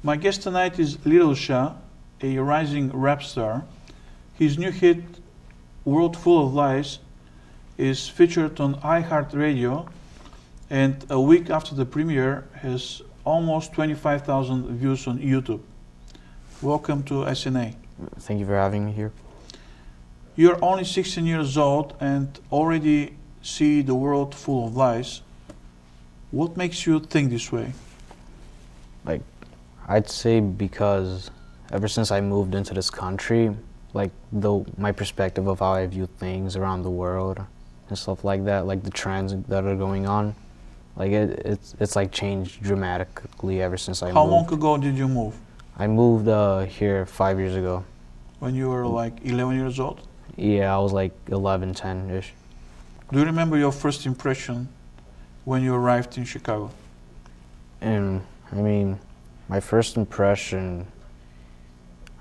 My guest tonight is Lil Sha, a rising rap star. His new hit, World Full of Lies, is featured on iHeartRadio, and a week after the premiere has almost 25,000 views on YouTube. Welcome to SNA. Thank you for having me here. You're only 16 years old and already see the world full of lies. What makes you think this way? I'd say because ever since I moved into this country, my perspective of how I view things around the world and stuff like that, like the trends that are going on, it's changed dramatically ever since I moved. How long ago did you move? I moved here 5 years ago. When you were 11 years old? Yeah, I was 11, 10-ish. Do you remember your first impression when you arrived in Chicago? My first impression,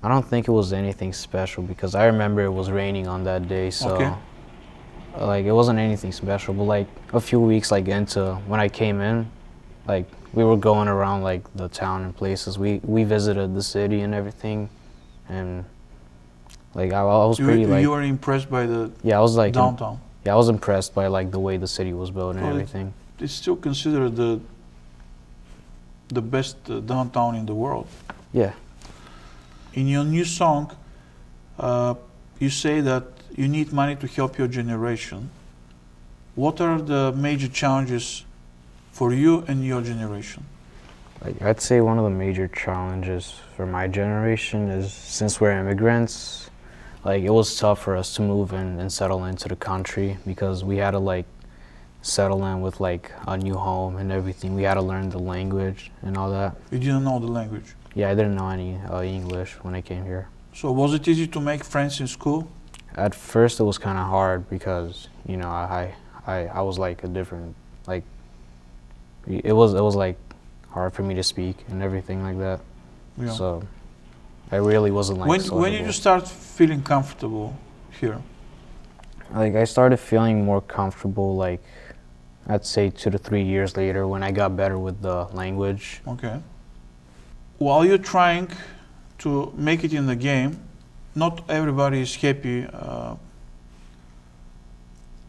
I don't think it was anything special because I remember it was raining on that day, so okay. It wasn't anything special. But a few weeks into when I came in, we were going around the town and places. We visited the city and everything, and I was pretty You were impressed by the downtown. I was impressed by the way the city was built and everything. It's still considered the best downtown in the world. Yeah. In your new song, you say that you need money to help your generation. What are the major challenges for you and your generation? I'd say one of the major challenges for my generation is, since we're immigrants, it was tough for us to move in and settle into the country because we had to settle in with a new home and everything. We had to learn the language and all that. You didn't know the language? Yeah, I didn't know any English when I came here. So was it easy to make friends in school? At first it was kind of hard because, I was a different, it was hard for me to speak and everything like that. Yeah. So I really wasn't When did you start feeling comfortable here? I started feeling more comfortable I'd say 2 to 3 years later when I got better with the language. Okay. While you're trying to make it in the game, not everybody is happy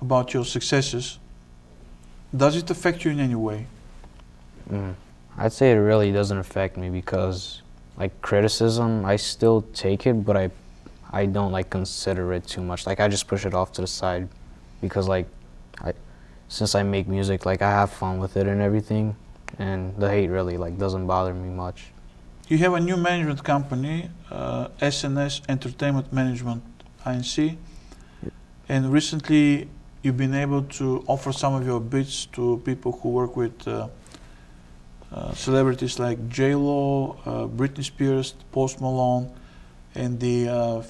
about your successes. Does it affect you in any way? I'd say it really doesn't affect me because criticism, I still take it, but I don't consider it too much. I just push it off to the side because since I make music, I have fun with it and everything, and the hate really doesn't bother me much. You have a new management company, SNS Entertainment Management Inc. And recently you've been able to offer some of your beats to people who work with celebrities like J-Lo, Britney Spears, Post Malone, and the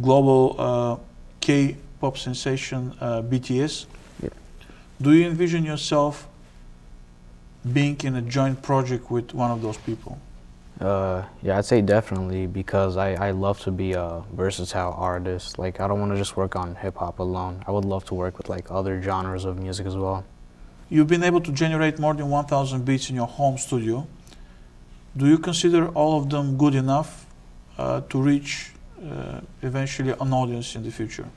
global K-pop sensation BTS. Yeah. Do you envision yourself being in a joint project with one of those people? Yeah, I'd say definitely because I love to be a versatile artist. I don't want to just work on hip-hop alone. I would love to work with other genres of music as well. You've been able to generate more than 1,000 beats in your home studio. Do you consider all of them good enough to reach eventually an audience in the future?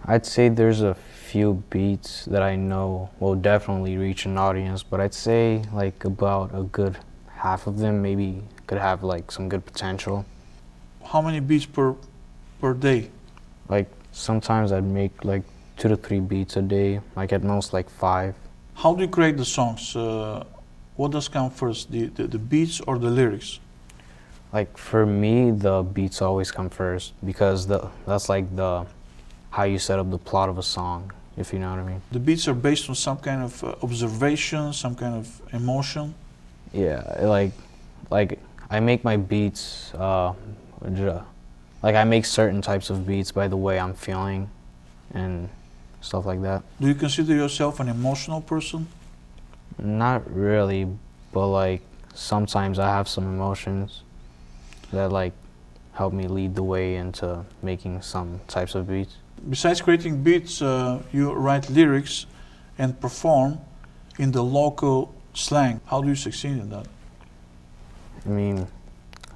I'd say there's a few beats that I know will definitely reach an audience, but I'd say about a good half of them maybe could have some good potential. How many beats per day? Sometimes I'd make 2 to 3 beats a day, at most 5. How do you create the songs? What does come first, the beats or the lyrics? For me, the beats always come first because that's the how you set up the plot of a song, if you know what I mean. The beats are based on some kind of observation, some kind of emotion? Yeah, I make my beats, I make certain types of beats by the way I'm feeling and stuff like that. Do you consider yourself an emotional person? Not really, but sometimes I have some emotions that help me lead the way into making some types of beats. Besides creating beats, you write lyrics and perform in the local slang. How do you succeed in that? I mean,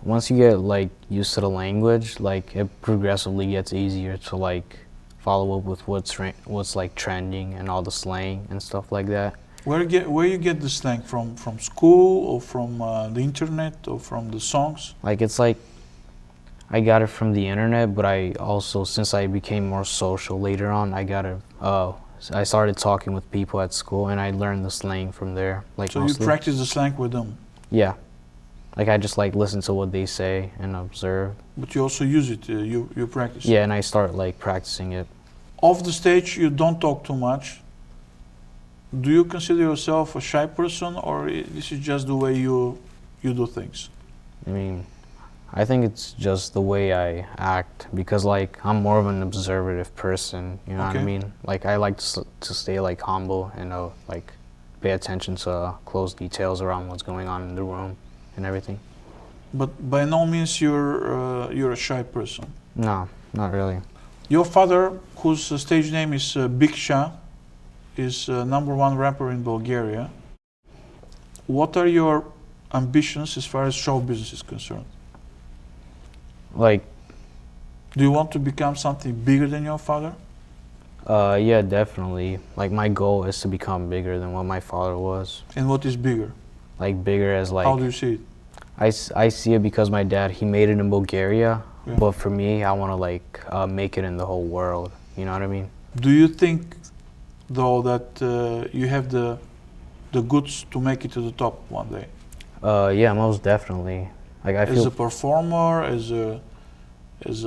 once you get like used to the language, like it progressively gets easier to like follow up with what's like trending and all the slang and stuff like that. Where you get the slang from? From school or from the internet or from the songs? Like it's like I got it from the internet, but I also, since I became more social later on, I started talking with people at school and I learned the slang from there. Like So mostly. you practice the slang with them, Yeah. Like I just like listen to what they say and observe. but you also use it. You practice. Yeah, and I start like practicing it. Off the stage, you don't talk too much. Do you consider yourself a shy person, or this is just the way you do things? I mean, I think it's just the way I act because like I'm more of an observative person, you know what I Okay. mean? Like I like to stay like humble and like pay attention to close details around what's going on in the room and everything. But by no means you're a shy person. No, not really. Your father, whose stage name is Big Sha, is #1 rapper in Bulgaria. What are your ambitions as far as show business is concerned? Like, Do you want to become something bigger than your father? yeah, definitely. Like my goal is to become bigger than what my father was. And what is bigger? Like bigger as like How do you see it? I see it because my dad, he made it in Bulgaria, Yeah. but for me, I want to like make it in the whole world. You know what I mean? Do you think, though, that you have the goods to make it to the top one day? Yeah, most definitely. Like I As feel a performer, as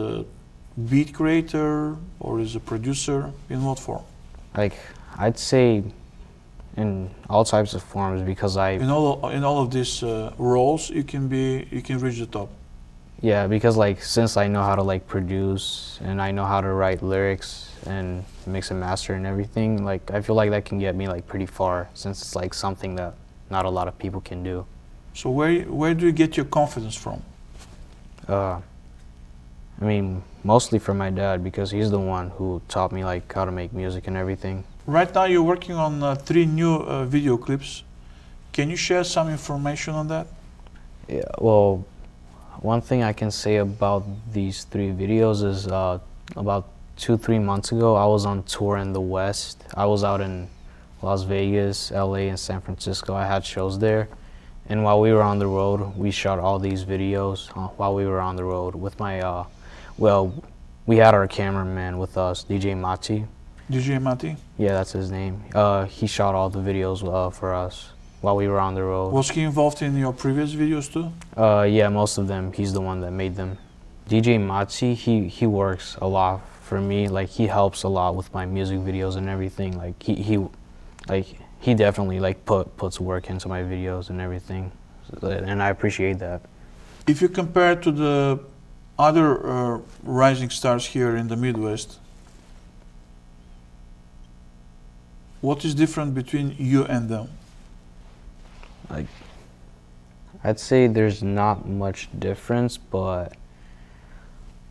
a beat creator, or as a producer? In what form? like I'd say in all types of forms because In all of these roles, you can reach the top. yeah, because like since I know how to like produce and I know how to write lyrics and mix and master and everything, like I feel like that can get me like pretty far since it's like something that not a lot of people can do. So where do you get your confidence from? I mean, mostly from my dad because he's the one who taught me like how to make music and everything. Right now, you're working on 3 new video clips. Can you share some information on that? Yeah, well, one thing I can say about these 3 videos is about 2-3 months ago, I was on tour in the West. I was out in Las Vegas, LA, and San Francisco. I had shows there. And while we were on the road, we shot all these videos while we were on the road with my, we had our cameraman with us, DJ Matey. DJ Matey? Yeah, that's his name. He shot all the videos for us while we were on the road. Was he involved in your previous videos too? Yeah, most of them. He's the one that made them. DJ Matzi, he works a lot for me. Like he helps a lot with my music videos and everything. Like he definitely like puts work into my videos and everything, and I appreciate that. If you compare to the other rising stars here in the Midwest, what is different between you and them? Like, I'd say there's not much difference, but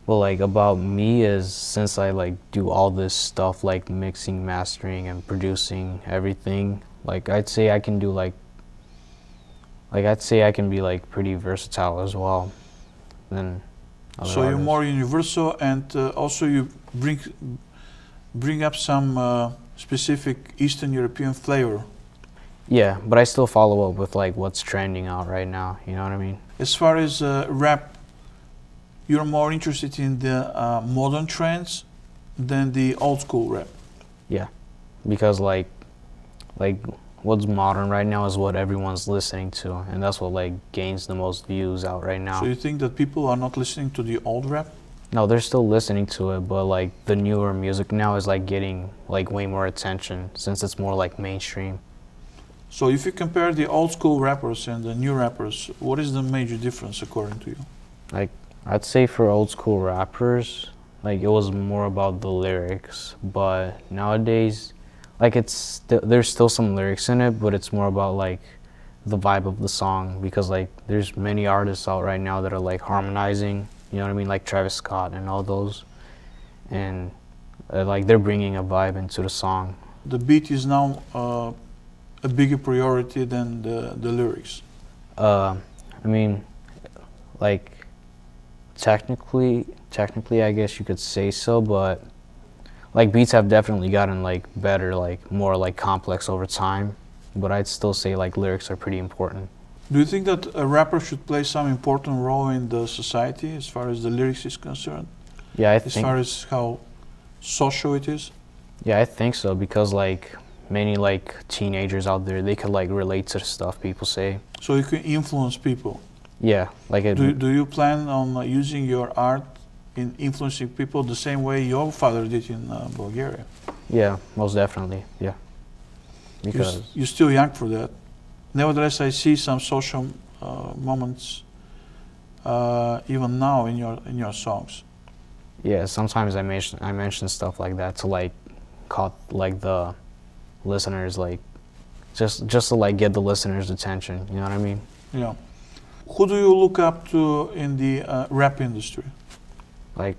like about me is since I like do all this stuff like mixing, mastering, and producing everything, like I'd say I can do I'd say I can be like pretty versatile as well than other So you're artists. more universal, and also you bring up some specific Eastern European flavor. Yeah, but I still follow up with like what's trending out right now, you know what I mean? As far as rap, you're more interested in the modern trends than the old school rap. Yeah, because like what's modern right now is what everyone's listening to, and that's what like gains the most views out right now. So you think that people are not listening to the old rap? No, they're still listening to it, but like the newer music now is like getting like way more attention since it's more like mainstream. So if you compare the old school rappers and the new rappers, what is the major difference according to you? Like I'd say for old school rappers, like it was more about the lyrics, but nowadays, like there's still some lyrics in it, but it's more about like the vibe of the song because like there's many artists out right now that are like harmonizing, you know what I mean, like Travis Scott and all those, and like they're bringing a vibe into the song. The beat is now a bigger priority than the lyrics. I mean, Like, technically, I guess you could say so, but like beats have definitely gotten like better, like more like complex over time. But I'd still say like lyrics are pretty important. Do you think that a rapper should play some important role in the society as far as the lyrics is concerned? Yeah, As far as how social it is? Yeah, I think so, because like many like teenagers out there, they could like relate to the stuff people say. So you can influence people. Yeah, like it. Do you plan on using your art in influencing people the same way your father did in Bulgaria? Yeah, most definitely. Yeah, because You're still young for that. Nevertheless, I see some social moments even now in your songs. yeah, sometimes I mention stuff like that to like caught like the listeners, like just to like get the listeners' attention. You know what I mean? Yeah. Who do you look up to in the rap industry? Like,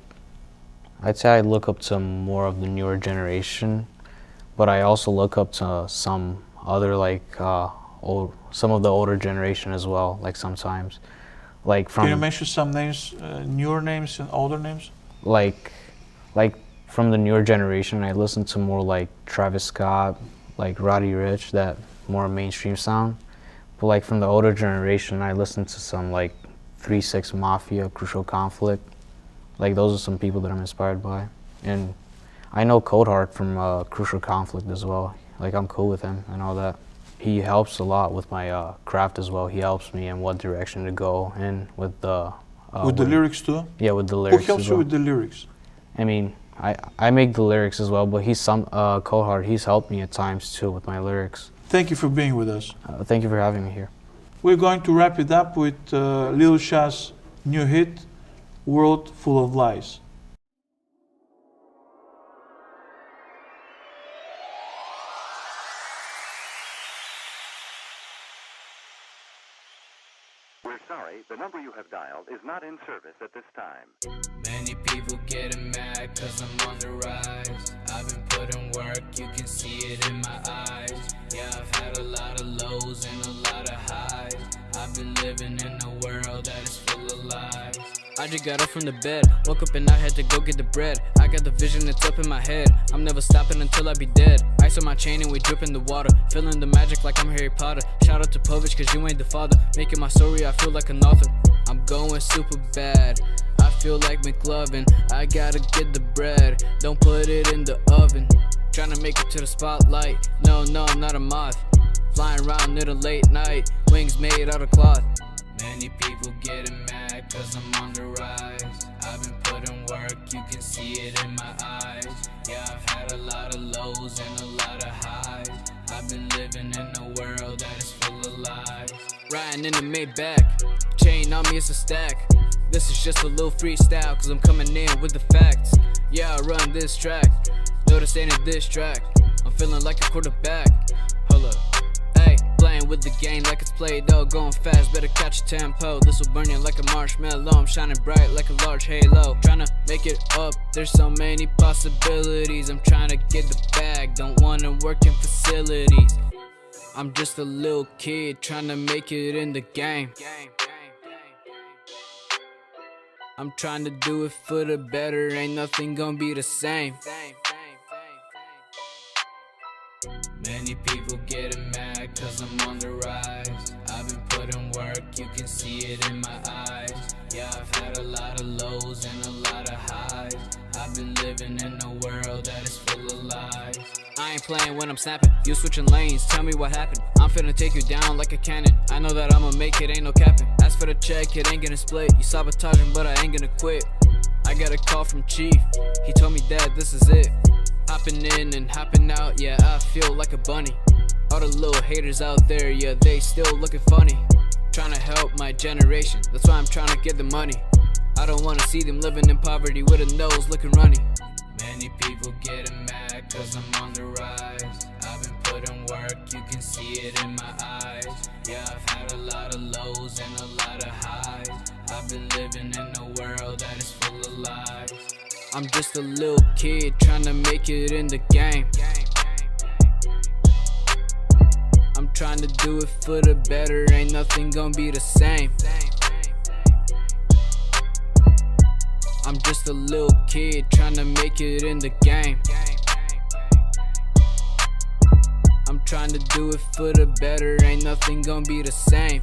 I'd say I look up to more of the newer generation, but I also look up to some other like some of the older generation as well. Like sometimes, like from. Can you mention some names, newer names and older names? Like from the newer generation, I listen to more like Travis Scott, like Roddy Ricch, that more mainstream sound. But like from the older generation, I listen to some like 3-6 Mafia, Crucial Conflict. Like those are some people that I'm inspired by. And I know Coldheart from Crucial Conflict as well. Like I'm cool with him and all that. He helps a lot with my craft as well. He helps me in what direction to go in with the... with the lyrics too? Yeah, with the lyrics. Who helps you with the lyrics? I mean, I make the lyrics as well, but Coldheart, he's helped me at times too with my lyrics. Thank you for being with us. Thank you for having me here. We're going to wrap it up with Lil Sha's new hit, World Full of Lies. We're sorry, the number you have dialed is not in service at this time. Many people getting mad cause I'm on the rise. I've been putting work, you can see it in my eyes. Yeah, I've had a lot of lows and a lot of highs. I've been living in a world that is full of lies. I just got up from the bed, woke up and I had to go get the bread. I got the vision that's up in my head, I'm never stopping until I be dead. Ice on my chain and we drip in the water, feeling the magic like I'm Harry Potter. Shout out to Povich cause you ain't the father, making my story I feel like an author. I'm going super bad, I feel like McLovin. I gotta get the bread, don't put it in the oven. Tryna make it to the spotlight, no, I'm not a moth. Flying around in the late night, wings made out of cloth. Many people getting mad cause I'm on the rise. I've been putting work, you can see it in my eyes. Yeah, I've had a lot of lows and a lot of highs. I've been living in a world that is full of lies. Riding in the Maybach, chain on me it's a stack. This is just a little freestyle cause I'm coming in with the facts. Yeah, I run this track, no this ain't a diss track. I'm feeling like a quarterback, hold up. Playing with the game like it's Play-Doh, going fast, better catch a tempo. This will burn you like a marshmallow, I'm shining bright like a large halo. Tryna make it up, there's so many possibilities. I'm trying to get the bag, don't wanna work in facilities. I'm just a little kid trying to make it in the game. I'm trying to do it for the better, ain't nothing gonna be the same. Many people getting mad cause I'm on the rise. I've been putting work, you can see it in my eyes. Yeah, I've had a lot of lows and a lot of highs. I've been living in a world that is full of lies. I ain't playing when I'm snapping, you switching lanes, tell me what happened. I'm finna take you down like a cannon, I know that I'ma make it, ain't no capping. Ask for the check, it ain't gonna split. You sabotaging but I ain't gonna quit. I got a call from Chief, he told me that this is it. Hopping in and hopping out, yeah, I feel like a bunny. All the little haters out there, yeah, they still looking funny. Trying to help my generation, that's why I'm trying to get the money. I don't wanna see them living in poverty with a nose looking runny. Many people getting mad cause I'm on the rise. I've been putting work, you can see it in my eyes. Yeah, I've had a lot of lows and a lot of highs. I've been living in a world that is full of lies. I'm just a little kid trying to make it in the game. I'm trying to do it for the better, ain't nothing gonna be the same. I'm just a little kid trying to make it in the game. I'm trying to do it for the better, ain't nothing gonna be the same.